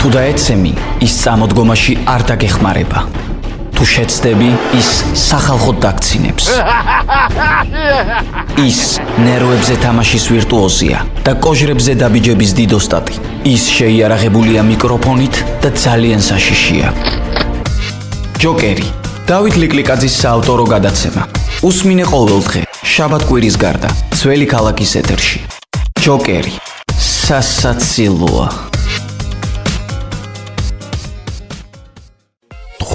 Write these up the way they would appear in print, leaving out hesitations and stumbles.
თუ დაეცემი, ის წამოდგომაში არ დაგეხმარება. თუ შეცდები, ის სახალხოდ დაგცინებს. ის ნერვებზე თამაშის ვირტუოზია და კოჟრებზე დაბიჯების დიდოსტატი. ის შეიარაღებულია მიკროფონით და ძალიან საშიშია. ჯოკერი, დავით ლიკლიკაძის საავტორო გადაცემა. უსმინე ყოველდღე, შაბათ-კვირის გარდა, ძველი ქალაქის ეთერში. ჯოკერი, სასაცილოა.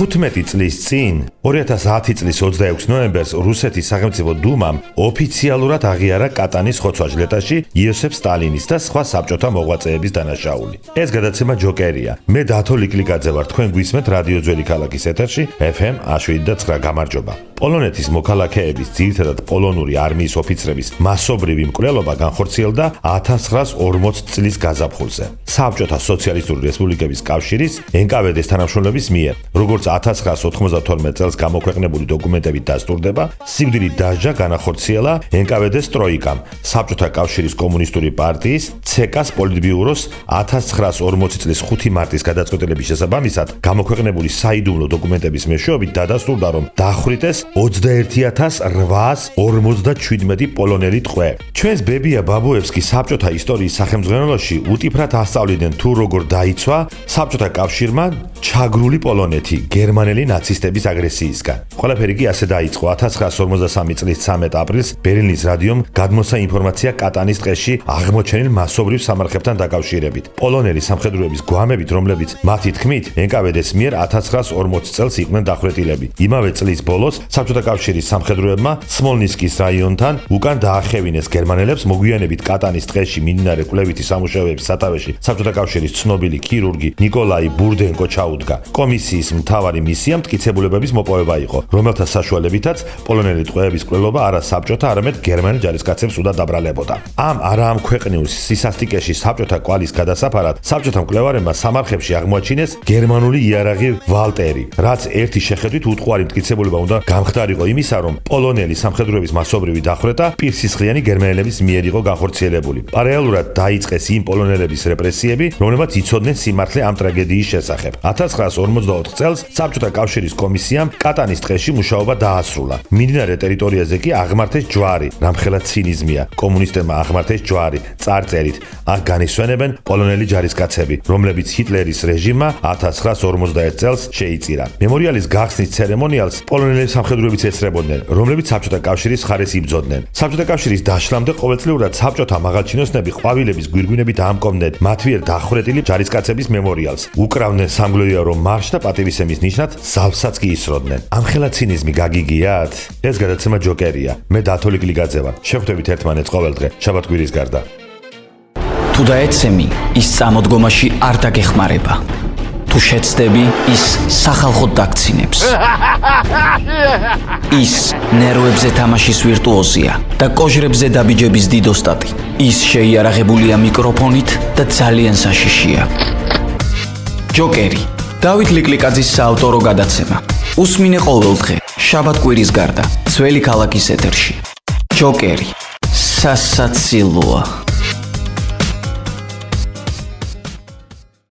15 წლის წინ 2010 წლის 26 ნოემბერს რუსეთის სახელმწიფო დუმამ ოფიციალურად აღიარა კატანის ხოცვა-ჟლეტაში იოსებ სტალინის და სხვა საბჭოთა მოღვაწეების დანაშაული. ეს გადაცემა ჯოკერია. მე დათო ლიკლიკაძე ვარ, თქვენ გვისმენთ რადიო ძველი ქალაქის ეთერში FM 107.9. გამარჯობა. პოლონეთის მოქალაქეების, ძირითადად პოლონური არმიის ოფიცრების მასობრივი მკვლელობა განხორციელდა 1940 წლის გაზაფხულზე. საბჭოთა სოციალისტური რესპუბლიკების კავშირის NKVD-ს თანამშრომლების მიერ, როგორც 1992 წელს გამოქვეყნებული დოკუმენტებით დასტურდება, სიკვდილით დასჯა განახორციელა NKVD-ს ტროიკამ, საბჭოთა კავშირის კომუნისტური პარტიის CK-ს პოლიტბიუროს 1940 წლის 5 მარტის გადაწყვეტილების შესაბამისად გამოქვეყნებული საიდუმლო დოკუმენტების მეშვეობით დადასტურდა, რომ დახვრიტეს 21,847 პოლონელი ტყვე. ჩვენს ბებია ბაბუევსკი საბჭოთა ისტორიის სახელმძღვანელოში უტიფრად ასწავლიდნენ თუ როგორ დაიცვა საბჭოთა კავშირმა ჩაგრული პოლონეთი გერმანელი ნაცისტების აგრესიისგან. ყველაფერი კი ასე დაიწყო 1953 წლის 13 აპრილს ბერლინის რადიომ გადმოსცა ინფორმაცია კატანის ტყეში აღმოჩენილ მასობრივ სამარხებთან დაკავშირებით. პოლონელი სამხედროების გვამებით, რომლებიც მათი თქმით NKVD-ს მიერ 1940 წელს იყვნენ დახვრეტილები. იმავე წლის ბოლოს საბჭოთა კავშირის სამხედროებმა სმოლნისკის რაიონთან უკან დაახევინეს გერმანელებს მოგვიანებით კატანის ტყეში მიმდინარე კვლევითი სამუშაოების სათავეში საბჭოთა კავშირის ცნობილი ქირურგი ნიკოლაი ბურდენკო ჩაუდგა. კომისიის მთავარი მისია მტკიცებულებების მოპოვება იყო, რომელთა საშუალებითაც პოლონელი ტყვეების კვლელობა არა საბჭოთა, არამედ გერმანელ ჯარისკაცებს უნდა დაბრალებოდა. ამ არაამქვეყნიურ სისასტიკეში საბჭოთა კვალის გადასაფარად საბჭოთა მკვლევარებმა სამარხებში აღმოაჩინეს გერმანული იარაღი ვალტერი, რაც ერთი შეხედვით უტყუარი მტკიცებულება უნდა გამხდარიყო იმისა, რომ პოლონელი სამხედროების მასობრივი დახვრეტა პირსისხლიანი გერმანელების მიერ იყო განხორციელებული. პარალელურად დაიწყეს იმ პოლონელების რეპრესიები, რომლებმაც იცოდნენ სიმართლე ამ ტრაგედიის შესახებ. 1944 წელს საბჭოთა კავშირის კომისიამ კატანის ტყეში მუშაობა დაასრულა. მიმდინარე ტერიტორიაზე კი აღმართეს ჯვარი, რამხელა ცინიზმია. კომუნისტებმა აღმართეს ჯვარი, წარწერით. აქ განისვენებენ პოლონელი ჯარისკაცები, რომლებიც ჰიტლერის რეჟიმმა 1941 წელს შეიწირა. მემორიალის გახსნის ცერემონიალს პოლონელი სამხედროებიც ესწრებოდნენ, რომლებიც საბჭოთა კავშირის ხარეს იბრძოდნენ. საბჭოთა კავშირის დაშლამდე ყოველწლიურად საბჭოთა მაღალჩინოსნები ყვავილების გვირგვინებით ამკობდნენ მათ მიერ დახვრეტილი ჯარისკაცების მემორიალს. უკრავდნენ სამგლოვიარო მარშს და პატივისცემის ნიშნად ზავსაც კი ისროდნენ. ამხელა ცინიზმი გაგიგიათ? ეს გადაცემა ჯოკერია. მე დათო ლიკლიკაძე ვარ. შევხვდებით ერთმანეთს ყოველდღე, შაბათ-კვირის გარდა. თუ დაეცემი, ის წამოდგომაში არ დაგეხმარება. თუ შეცდები, ის სახალხოდ დაგცინებს. ის ნერვებზე თამაშის ვირტუოზია და კოჟრებზე დაბიჯების დიდოსტატი. ის შეიარაღებულია მიკროფონით და ძალიან საშიშია. ჯოკერი, დავით ლიკლიკაძის საავტორო გადაცემა. უსმინე ყოველდღე, შაბათ-კვირის გარდა, ძველი ქალაქის ეთერში. ჯოკერი, სასაცილოა.